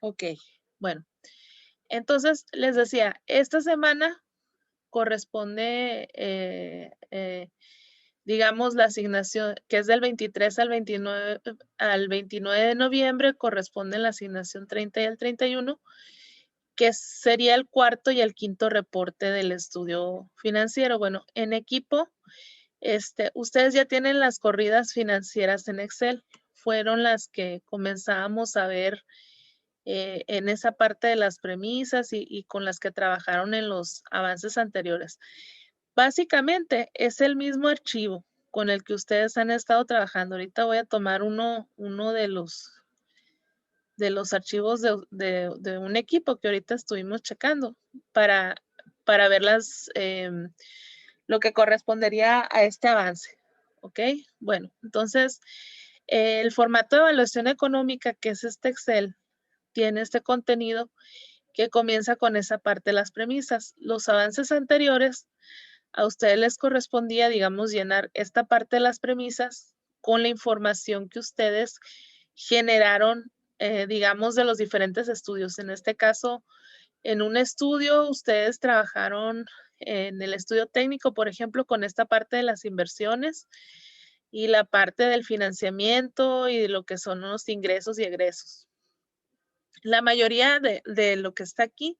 Ok, bueno, entonces les decía, esta semana corresponde, digamos, la asignación que es del 23 al 29 de noviembre, corresponde la asignación 30 y el 31, que sería el cuarto y el quinto reporte del estudio financiero. Bueno, en equipo, ustedes ya tienen las corridas financieras en Excel. Fueron las que comenzábamos a ver en esa parte de las premisas y con las que trabajaron en los avances anteriores. Básicamente es el mismo archivo con el que ustedes han estado trabajando. Ahorita voy a tomar uno de los archivos de un equipo que ahorita estuvimos checando para, para ver lo que correspondería a este avance. ¿Ok? Bueno, entonces el formato de evaluación económica, que es este Excel, tiene este contenido que comienza con esa parte de las premisas. Los avances anteriores, a ustedes les correspondía, digamos, llenar esta parte de las premisas con la información que ustedes generaron, digamos, de los diferentes estudios. En este caso, en un estudio, ustedes trabajaron en el estudio técnico, por ejemplo, con esta parte de las inversiones y la parte del financiamiento y de lo que son los ingresos y egresos. La mayoría de lo que está aquí,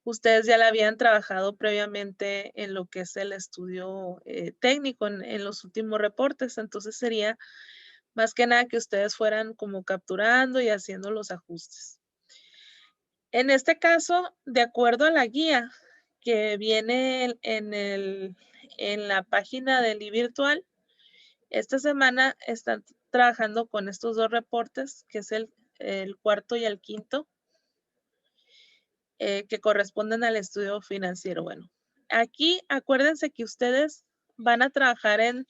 ustedes ya la habían trabajado previamente en lo que es el estudio técnico en los últimos reportes, entonces sería más que nada que ustedes fueran como capturando y haciendo los ajustes. En este caso, de acuerdo a la guía que viene en la página del iVirtual, esta semana están trabajando con estos dos reportes, que es el cuarto y el quinto, que corresponden al estudio financiero. Bueno, aquí acuérdense que ustedes van a trabajar en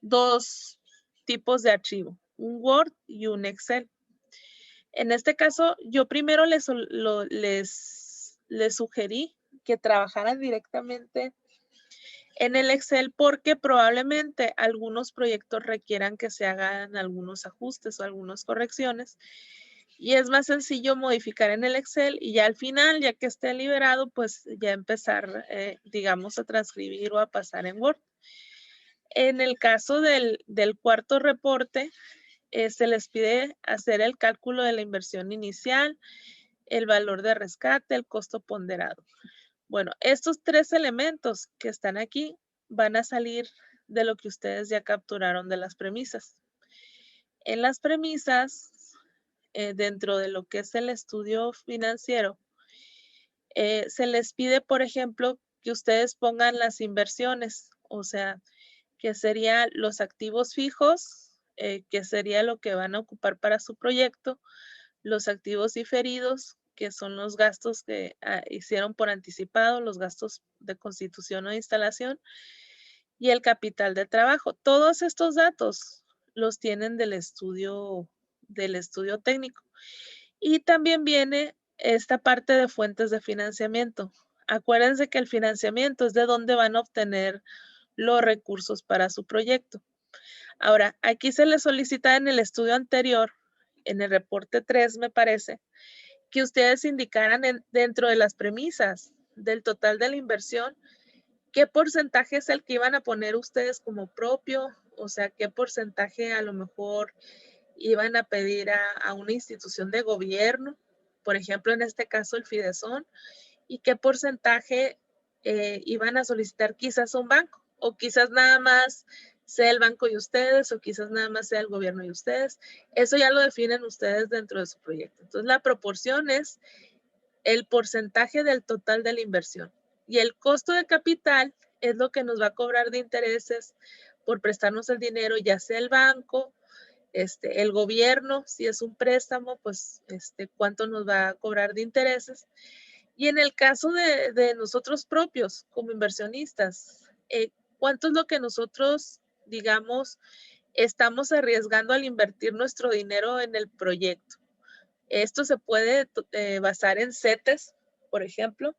dos tipos de archivo, un Word y un Excel. En este caso, yo primero les sugerí que trabajaran directamente en el Excel porque probablemente algunos proyectos requieran que se hagan algunos ajustes o algunas correcciones. Y es más sencillo modificar en el Excel y ya al final, ya que esté liberado, pues ya empezar, digamos, a transcribir o a pasar en Word. En el caso del cuarto reporte, se les pide hacer el cálculo de la inversión inicial, el valor de rescate, el costo ponderado. Bueno, estos tres elementos que están aquí van a salir de lo que ustedes ya capturaron de las premisas. En las premisas, dentro de lo que es el estudio financiero, se les pide, por ejemplo, que ustedes pongan las inversiones, o sea, que serían los activos fijos, que sería lo que van a ocupar para su proyecto, los activos diferidos, que son los gastos que hicieron por anticipado, los gastos de constitución o de instalación, y el capital de trabajo. Todos estos datos los tienen del estudio técnico. Y también viene esta parte de fuentes de financiamiento. Acuérdense que el financiamiento es de dónde van a obtener los recursos para su proyecto. Ahora, aquí se les solicita en el estudio anterior, en el reporte 3, me parece, que ustedes indicaran dentro de las premisas del total de la inversión, qué porcentaje es el que iban a poner ustedes como propio, o sea, qué porcentaje a lo mejor iban a pedir a una institución de gobierno, por ejemplo, en este caso el Fidesón, y qué porcentaje iban a solicitar quizás a un banco, o quizás nada más sea el banco y ustedes, o quizás nada más sea el gobierno y ustedes. Eso ya lo definen ustedes dentro de su proyecto. Entonces, la proporción es el porcentaje del total de la inversión. Y el costo de capital es lo que nos va a cobrar de intereses por prestarnos el dinero, ya sea el banco, el gobierno, si es un préstamo, pues cuánto nos va a cobrar de intereses. Y en el caso de nosotros propios como inversionistas, ¿cuánto es lo que nosotros, digamos, estamos arriesgando al invertir nuestro dinero en el proyecto? Esto se puede basar en CETES, por ejemplo,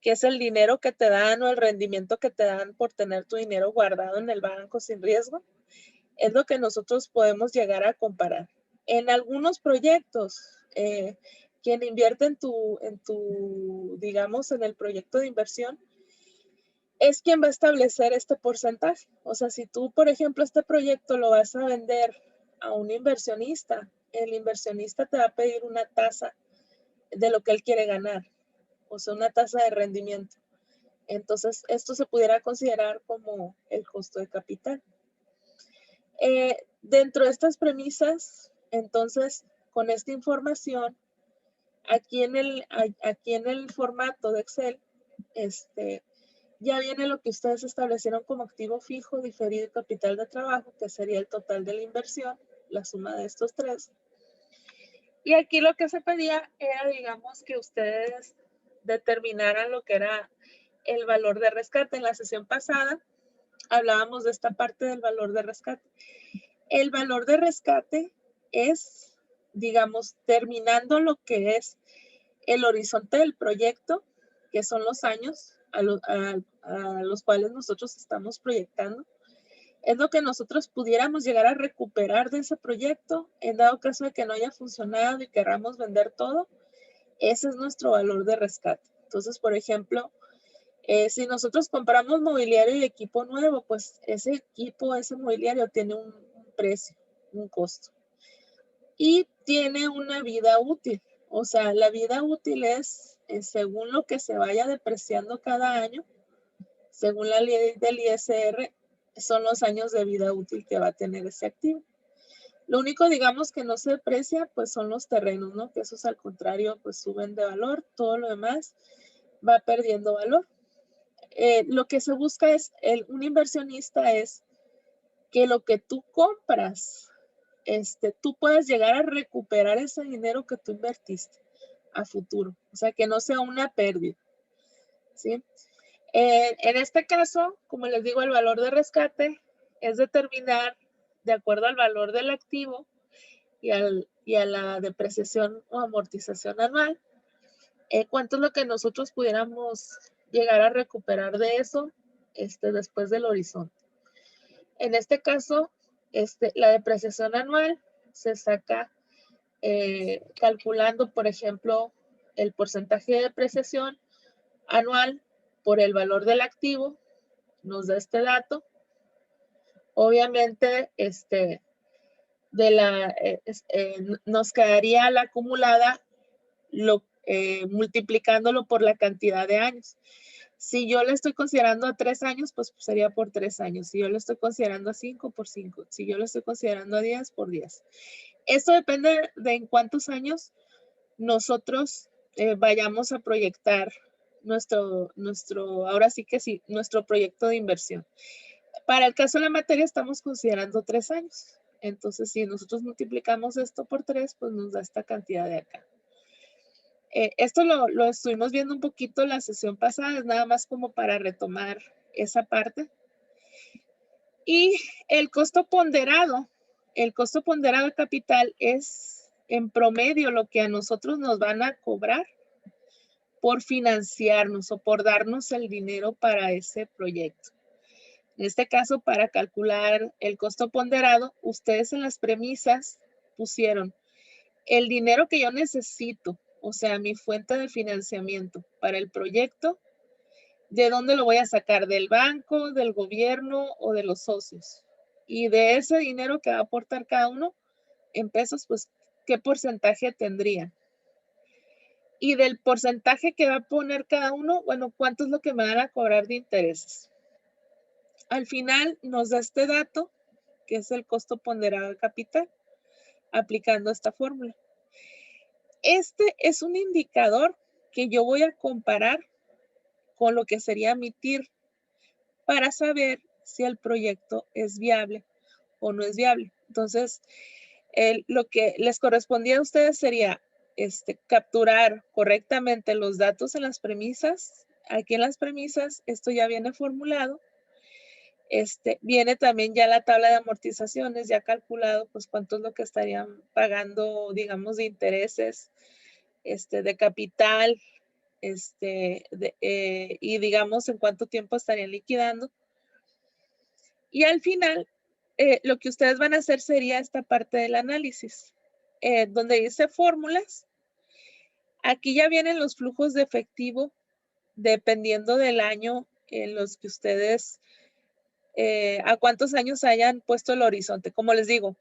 que es el dinero que te dan o el rendimiento que te dan por tener tu dinero guardado en el banco sin riesgo. Es lo que nosotros podemos llegar a comparar. En algunos proyectos quien invierte digamos, en el proyecto de inversión, es quien va a establecer este porcentaje. O sea, si tú, por ejemplo, este proyecto lo vas a vender a un inversionista, el inversionista te va a pedir una tasa de lo que él quiere ganar, o sea, una tasa de rendimiento. Entonces, esto se pudiera considerar como el costo de capital. Dentro de estas premisas, entonces, con esta información, aquí en el formato de Excel, ya viene lo que ustedes establecieron como activo fijo, diferido y capital de trabajo, que sería el total de la inversión, la suma de estos tres. Y aquí lo que se pedía era, digamos, que ustedes determinaran lo que era el valor de rescate. En la sesión pasada hablábamos de esta parte del valor de rescate. El valor de rescate es, digamos, terminando lo que es el horizonte del proyecto, que son los años a los cuales nosotros estamos proyectando. Es lo que nosotros pudiéramos llegar a recuperar de ese proyecto en dado caso de que no haya funcionado y queramos vender todo. Ese es nuestro valor de rescate. Entonces, por ejemplo, si nosotros compramos mobiliario y equipo nuevo, pues ese equipo, ese mobiliario tiene un precio, un costo. Y tiene una vida útil. O sea, la vida útil es según lo que se vaya depreciando cada año, según la ley del ISR, son los años de vida útil que va a tener ese activo. Lo único, digamos, que no se deprecia, pues son los terrenos, ¿no? Que esos al contrario, pues suben de valor, todo lo demás va perdiendo valor. Lo que se busca es, un inversionista es que lo que tú compras, tú puedas llegar a recuperar ese dinero que tú invertiste a futuro. O sea, que no sea una pérdida, ¿sí? En este caso, como les digo, el valor de rescate es determinar, de acuerdo al valor del activo y a la depreciación o amortización anual, cuánto es lo que nosotros pudiéramos llegar a recuperar de eso después del horizonte. En este caso, la depreciación anual se saca calculando, por ejemplo, el porcentaje de depreciación anual por el valor del activo, nos da este dato. Obviamente, nos quedaría la acumulada multiplicándolo por la cantidad de años. Si yo le estoy considerando a 3 años, pues sería por 3 años. Si yo le estoy considerando a 5, por 5. Si yo le estoy considerando a 10, por 10. Esto depende de en cuántos años nosotros vayamos a proyectar ahora sí que sí, nuestro proyecto de inversión. Para el caso de la materia estamos considerando 3 años. Entonces, si nosotros multiplicamos esto por 3, pues nos da esta cantidad de acá. Esto lo estuvimos viendo un poquito la sesión pasada, es nada más como para retomar esa parte. Y el costo ponderado de capital es en promedio lo que a nosotros nos van a cobrar por financiarnos o por darnos el dinero para ese proyecto. En este caso, para calcular el costo ponderado, ustedes en las premisas pusieron el dinero que yo necesito, o sea, mi fuente de financiamiento para el proyecto, ¿de dónde lo voy a sacar? ¿Del banco, del gobierno o de los socios? Y de ese dinero que va a aportar cada uno en pesos, pues, ¿qué porcentaje tendría? Y del porcentaje que va a poner cada uno, bueno, ¿cuánto es lo que me van a cobrar de intereses? Al final nos da este dato, que es el costo ponderado de capital, aplicando esta fórmula. Este es un indicador que yo voy a comparar con lo que sería mi TIR para saber si el proyecto es viable o no es viable. Entonces, lo que les correspondía a ustedes sería capturar correctamente los datos en las premisas. Aquí en las premisas, esto ya viene formulado. Viene también ya la tabla de amortizaciones, ya calculado, pues cuánto es lo que estarían pagando, digamos, de intereses, de capital, y digamos en cuánto tiempo estarían liquidando. Y al final, lo que ustedes van a hacer sería esta parte del análisis, donde dice fórmulas. Aquí ya vienen los flujos de efectivo dependiendo del año en los que ustedes, a cuántos años hayan puesto el horizonte. Como les digo,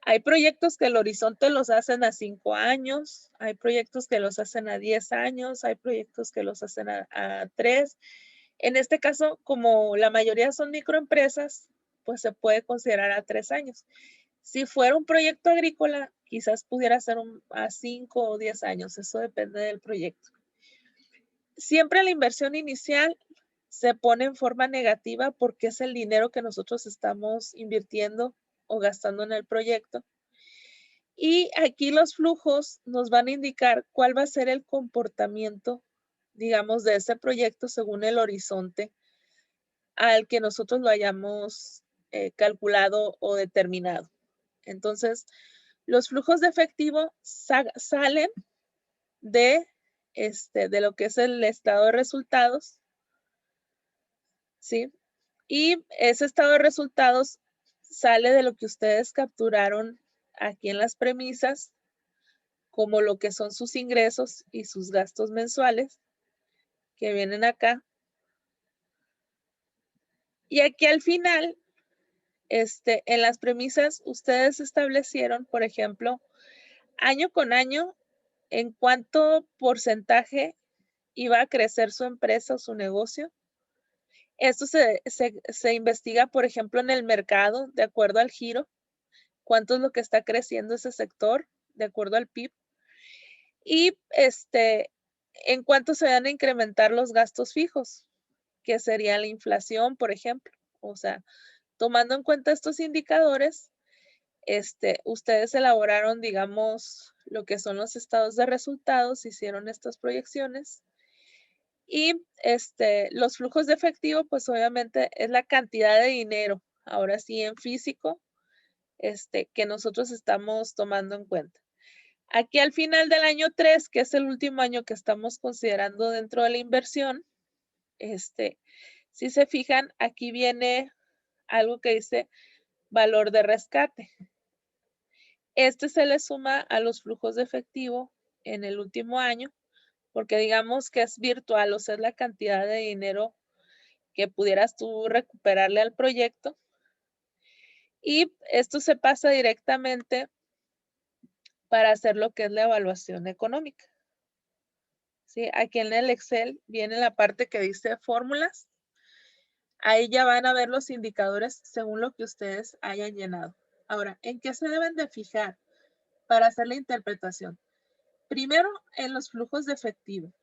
hay proyectos que el horizonte los hacen a 5 años, hay proyectos que los hacen a 10 años, hay proyectos que los hacen a 3. En este caso, como la mayoría son microempresas, pues se puede considerar a 3 años. Si fuera un proyecto agrícola, quizás pudiera ser a 5 o 10 años, eso depende del proyecto. Siempre la inversión inicial se pone en forma negativa porque es el dinero que nosotros estamos invirtiendo o gastando en el proyecto. Y aquí los flujos nos van a indicar cuál va a ser el comportamiento, digamos, de ese proyecto según el horizonte al que nosotros lo hayamos calculado o determinado. Entonces, los flujos de efectivo salen de lo que es el estado de resultados, ¿sí? Y ese estado de resultados sale de lo que ustedes capturaron aquí en las premisas, como lo que son sus ingresos y sus gastos mensuales, que vienen acá. Y aquí al final, en las premisas, ustedes establecieron, por ejemplo, año con año, en cuánto porcentaje iba a crecer su empresa o su negocio. Esto se investiga, por ejemplo, en el mercado, de acuerdo al giro, cuánto es lo que está creciendo ese sector, de acuerdo al PIB. Y en cuánto se van a incrementar los gastos fijos, que sería la inflación, por ejemplo. O sea, tomando en cuenta estos indicadores, ustedes elaboraron, digamos, lo que son los estados de resultados, hicieron estas proyecciones y los flujos de efectivo, pues obviamente es la cantidad de dinero, ahora sí en físico, que nosotros estamos tomando en cuenta. Aquí al final del año 3, que es el último año que estamos considerando dentro de la inversión, si se fijan, aquí viene algo que dice valor de rescate. Se le suma a los flujos de efectivo en el último año, porque digamos que es virtual, o sea, es la cantidad de dinero que pudieras tú recuperarle al proyecto. Y esto se pasa directamente para hacer lo que es la evaluación económica. ¿Sí? Aquí en el Excel viene la parte que dice fórmulas. Ahí ya van a ver los indicadores según lo que ustedes hayan llenado. Ahora, ¿en qué se deben de fijar para hacer la interpretación? Primero, en los flujos de efectivo.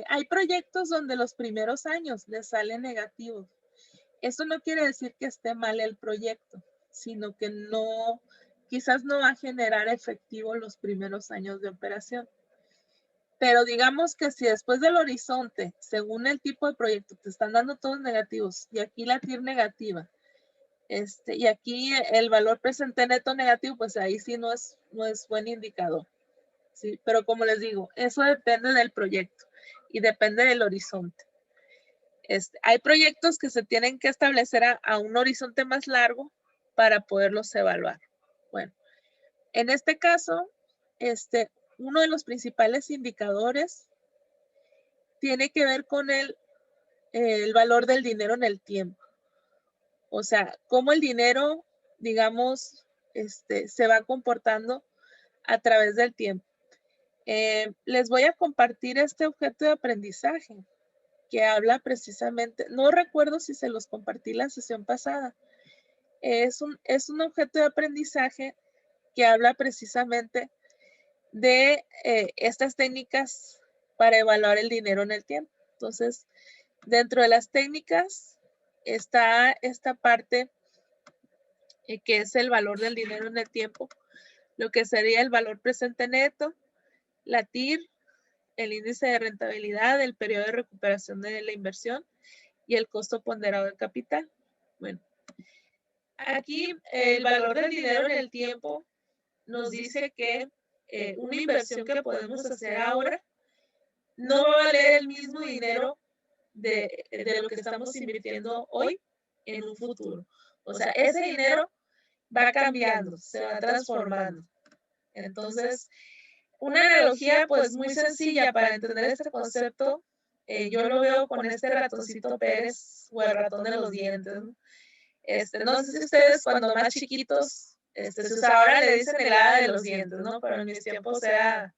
Hay proyectos donde los primeros años les salen negativos. Eso no quiere decir que esté mal el proyecto, sino que quizás no va a generar efectivo los primeros años de operación. Pero digamos que si después del horizonte, según el tipo de proyecto, te están dando todos negativos y aquí la TIR negativa, y aquí el valor presente neto negativo, pues ahí sí no es buen indicador. ¿Sí? Pero como les digo, eso depende del proyecto y depende del horizonte. Hay proyectos que se tienen que establecer a un horizonte más largo para poderlos evaluar. Bueno, en este caso, uno de los principales indicadores tiene que ver con el valor del dinero en el tiempo. O sea, cómo el dinero, digamos, se va comportando a través del tiempo. Les voy a compartir este objeto de aprendizaje que habla precisamente, no recuerdo si se los compartí la sesión pasada, es un objeto de aprendizaje que habla precisamente de estas técnicas para evaluar el dinero en el tiempo. Entonces, dentro de las técnicas está esta parte que es el valor del dinero en el tiempo, lo que sería el valor presente neto, la TIR, el índice de rentabilidad, el periodo de recuperación de la inversión y el costo ponderado del capital. Bueno, aquí el valor del dinero en el tiempo nos dice que una inversión que podemos hacer ahora no va a valer el mismo dinero de lo que estamos invirtiendo hoy en un futuro. O sea, ese dinero va cambiando, se va transformando. Entonces, Una analogía, pues, muy sencilla para entender este concepto, yo lo veo con este ratoncito Pérez o el ratón de los dientes, ¿no? No sé si ustedes cuando más chiquitos, se usaba, ahora le dicen el hada de los dientes, ¿no? Pero en mis tiempos era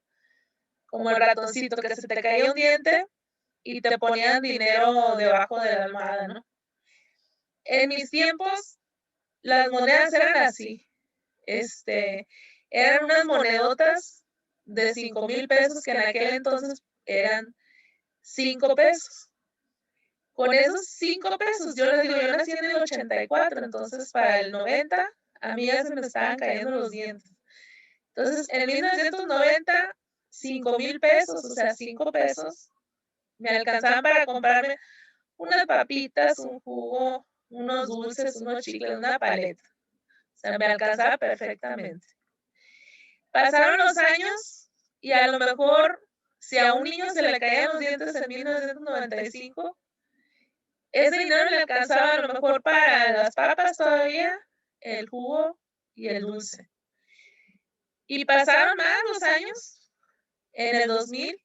como el ratoncito, que se te caía un diente y te ponían dinero debajo de la almohada, ¿no? En mis tiempos, las monedas eran así, este, eran unas monedotas de 5,000 pesos, que en aquel entonces eran 5 pesos. Con esos 5 pesos, yo les digo, yo nací en el 84, entonces para el 90, a mí ya se me estaban cayendo los dientes. Entonces, en 1990, 5,000 pesos, o sea, 5 pesos, me alcanzaban para comprarme unas papitas, un jugo, unos dulces, unos chicles, una paleta. O sea, me alcanzaba perfectamente. Pasaron los años y a lo mejor, si a un niño se le caían los dientes en 1995, ese dinero le alcanzaba a lo mejor para las papas todavía, el jugo y el dulce. Y pasaron más los años, en el 2000,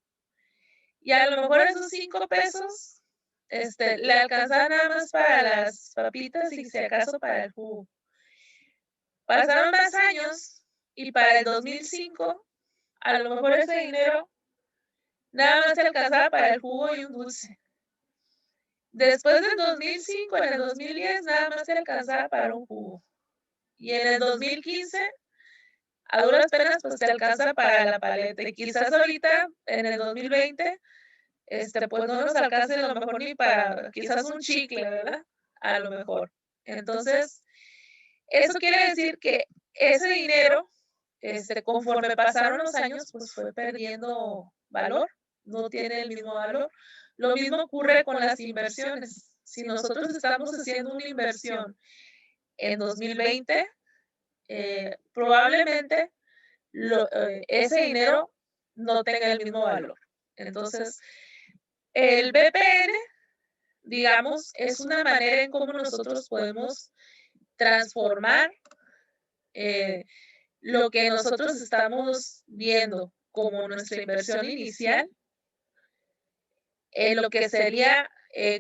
y a lo mejor esos 5 pesos, le alcanzaban nada más para las papitas y si acaso para el jugo. Pasaron más años y para el 2005, a lo mejor ese dinero nada más te alcanzaba para el jugo y un dulce. Después del 2005, en el 2010, nada más te alcanzaba para un jugo. Y en el 2015, a duras penas, pues te alcanza para la paleta. Y quizás ahorita, en el 2020, pues no nos alcance a lo mejor ni para quizás un chicle, ¿verdad? A lo mejor. Entonces, eso quiere decir que ese dinero, conforme pasaron los años, pues fue perdiendo valor, no tiene el mismo valor. Lo mismo ocurre con las inversiones. Si nosotros estamos haciendo una inversión en 2020, probablemente ese dinero no tenga el mismo valor. Entonces, el BPN, digamos, es una manera en cómo nosotros podemos transformar lo que nosotros estamos viendo como nuestra inversión inicial en lo que sería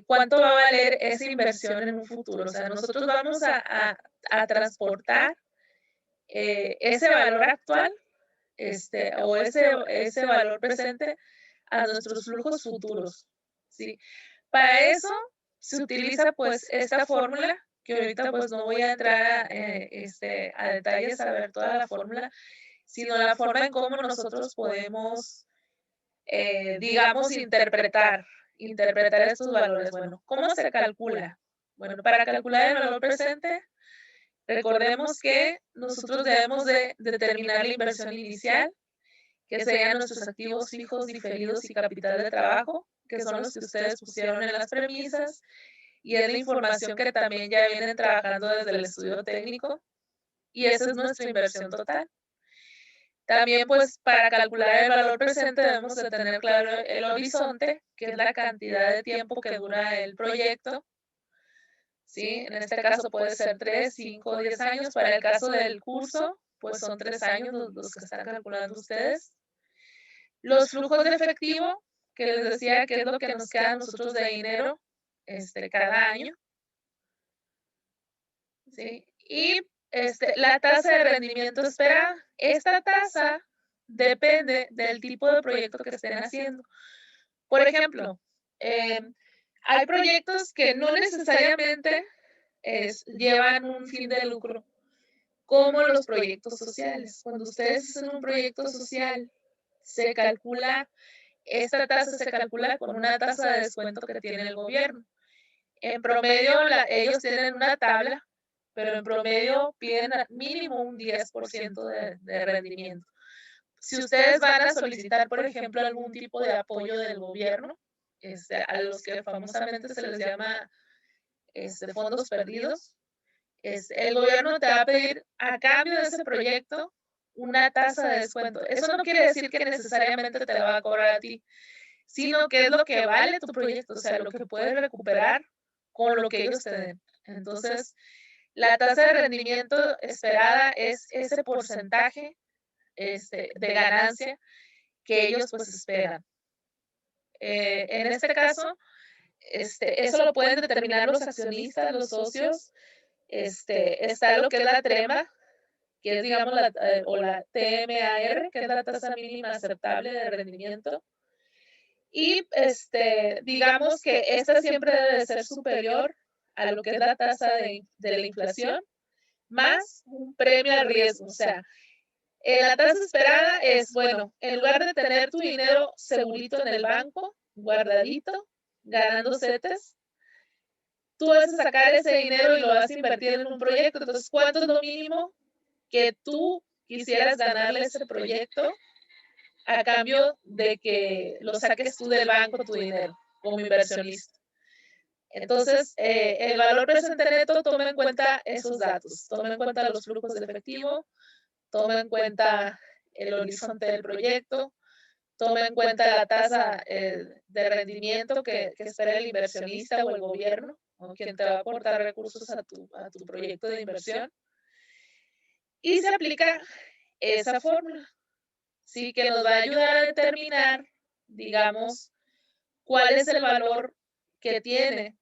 cuánto va a valer esa inversión en un futuro. O sea, nosotros vamos a transportar ese valor actual, o ese valor presente a nuestros flujos futuros, ¿sí? Para eso se utiliza, pues, esta fórmula, que ahorita, pues, no voy a entrar a detalles a ver toda la fórmula, sino la forma en cómo nosotros podemos, digamos, interpretar estos valores. Bueno, ¿cómo se calcula? Bueno, para calcular el valor presente, recordemos que nosotros debemos de determinar la inversión inicial, que serían nuestros activos fijos, diferidos y capital de trabajo, que son los que ustedes pusieron en las premisas, y es la información que también ya vienen trabajando desde el estudio técnico, y esa es nuestra inversión total. También, pues, para calcular el valor presente debemos de tener claro el horizonte, que es la cantidad de tiempo que dura el proyecto, ¿sí? En este caso puede ser 3, 5, 10 años. Para el caso del curso, pues son 3 años los que están calculando ustedes. Los flujos de efectivo, que les decía que es lo que nos queda a nosotros de dinero, cada año, ¿sí? Y, la tasa de rendimiento esperada. Esta tasa depende del tipo de proyecto que estén haciendo. Por ejemplo, hay proyectos que no necesariamente llevan un fin de lucro, como los proyectos sociales. Cuando ustedes hacen un proyecto social, se calcula, esta tasa se calcula con una tasa de descuento que tiene el gobierno. En promedio, ellos tienen una tabla, pero en promedio piden mínimo un 10% de rendimiento. Si ustedes van a solicitar, por ejemplo, algún tipo de apoyo del gobierno, a los que famosamente se les llama fondos perdidos, el gobierno te va a pedir a cambio de ese proyecto una tasa de descuento. Eso no quiere decir que necesariamente te la va a cobrar a ti, sino que es lo que vale tu proyecto, o sea, lo que puedes recuperar con lo que ellos te den. Entonces, la tasa de rendimiento esperada es ese porcentaje de ganancia que ellos pues esperan. En este caso, eso lo pueden determinar los accionistas, los socios. Está lo que es la TREMA, que es, digamos, o la TMAR, que es la tasa mínima aceptable de rendimiento. Y digamos que esta siempre debe de ser superior a lo que es la tasa de la inflación, más un premio al riesgo. O sea, la tasa esperada es, bueno, en lugar de tener tu dinero segurito en el banco, guardadito, ganando CETES, tú vas a sacar ese dinero y lo vas a invertir en un proyecto. Entonces, ¿cuánto es lo mínimo que tú quisieras ganarle a ese proyecto a cambio de que lo saques tú del banco tu dinero como inversionista? Entonces, el valor presente neto toma en cuenta esos datos, toma en cuenta los flujos de efectivo, toma en cuenta el horizonte del proyecto, toma en cuenta la tasa de rendimiento que espera el inversionista o el gobierno, o quien te va a aportar recursos a tu proyecto de inversión. Y se aplica esa fórmula, ¿sí? Que nos va a ayudar a determinar, digamos, cuál es el valor que tiene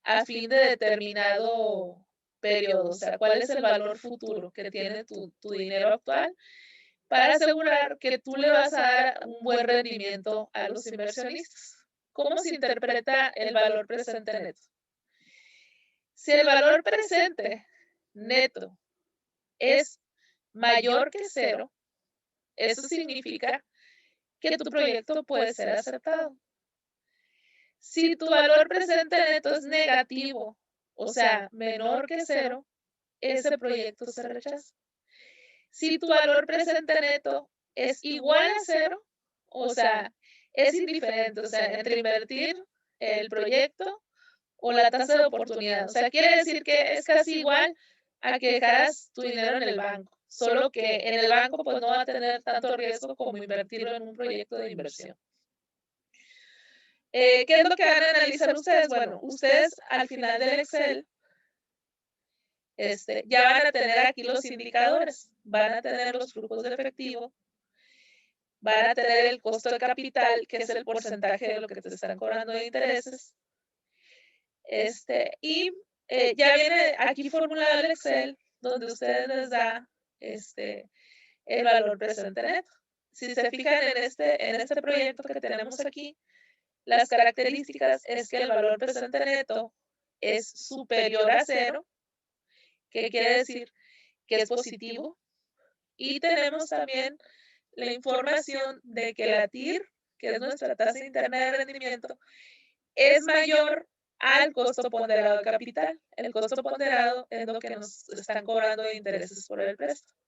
a fin de determinado periodo, o sea, cuál es el valor futuro que tiene tu dinero actual para asegurar que tú le vas a dar un buen rendimiento a los inversionistas. ¿Cómo se interpreta el valor presente neto? Si el valor presente neto es mayor que cero, eso significa que tu proyecto puede ser aceptado. Si tu valor presente neto es negativo, o sea, menor que cero, ese proyecto se rechaza. Si tu valor presente neto es igual a cero, o sea, es indiferente, o sea, entre invertir el proyecto o la tasa de oportunidad. O sea, quiere decir que es casi igual a que dejaras tu dinero en el banco, solo que en el banco pues no va a tener tanto riesgo como invertirlo en un proyecto de inversión. ¿Qué es lo que van a analizar ustedes? Bueno, ustedes al final del Excel ya van a tener aquí los indicadores, van a tener los flujos de efectivo, van a tener el costo de capital, que es el porcentaje de lo que te están cobrando de intereses. Y ya viene aquí formulado el Excel, donde ustedes les da el valor presente neto. Si se fijan en este proyecto que tenemos aquí, las características es que el valor presente neto es superior a cero, que quiere decir que es positivo. Y tenemos también la información de que la TIR, que es nuestra tasa interna de rendimiento, es mayor al costo ponderado de capital. El costo ponderado es lo que nos están cobrando de intereses por el préstamo.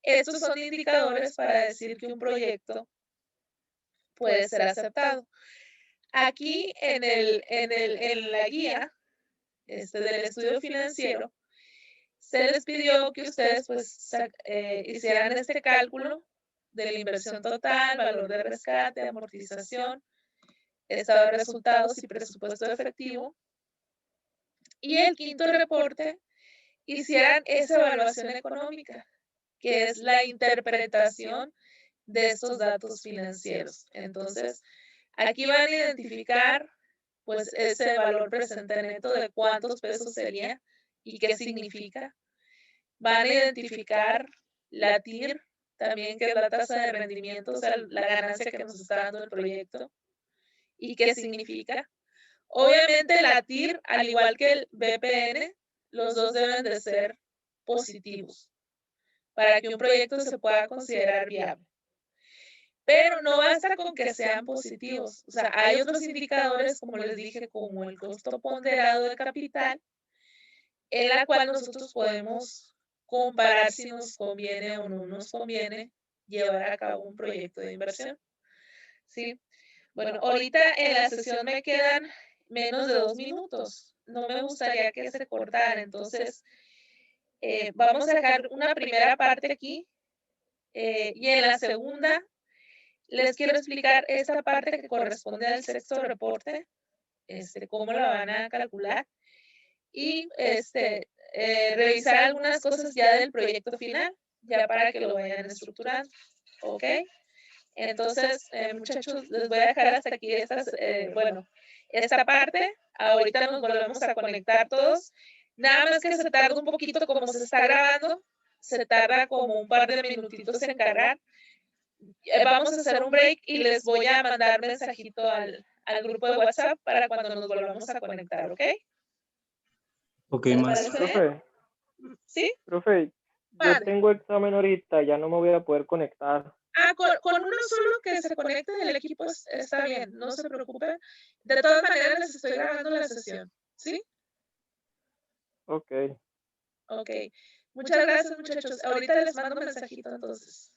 Estos son indicadores para decir que un proyecto puede ser aceptado. Aquí en la guía del estudio financiero, se les pidió que ustedes pues hicieran este cálculo de la inversión total, valor de rescate, amortización, estado de resultados y presupuesto efectivo. Y el quinto reporte hicieran esa evaluación económica, que es la interpretación de estos datos financieros. Entonces, aquí van a identificar pues ese valor presente neto de cuántos pesos sería y qué significa. Van a identificar la TIR, también que es la tasa de rendimiento, o sea, la ganancia que nos está dando el proyecto y qué significa. Obviamente la TIR, al igual que el BPN, los dos deben de ser positivos para que un proyecto se pueda considerar viable. Pero no basta con que sean positivos. O sea, hay otros indicadores, como les dije, como el costo ponderado de capital, en la cual nosotros podemos comparar si nos conviene o no nos conviene llevar a cabo un proyecto de inversión. ¿Sí? Bueno, ahorita en la sesión me quedan menos de 2 minutos. No me gustaría que se cortara, entonces vamos a dejar una primera parte aquí y en la segunda les quiero explicar esta parte que corresponde al sexto reporte, cómo la van a calcular y revisar algunas cosas ya del proyecto final, ya para que lo vayan estructurando, ¿ok? Entonces, muchachos, les voy a dejar hasta aquí esta parte. Ahorita nos volvemos a conectar todos. Nada más que se tarda un poquito, como se está grabando, se tarda como un par de minutitos en cargar. Vamos a hacer un break y les voy a mandar mensajito al grupo de WhatsApp para cuando nos volvamos a conectar, ¿ok? Ok, ¿Les maestra. parece bien? Profe, ¿Sí? profe, yo Padre. tengo examen ahorita, ya no me voy a poder conectar. Con uno solo que se conecte del equipo está bien, no se preocupe. De todas maneras, les estoy grabando la sesión, ¿sí? Ok. Ok. Muchas gracias, muchachos. Ahorita les mando un mensajito entonces.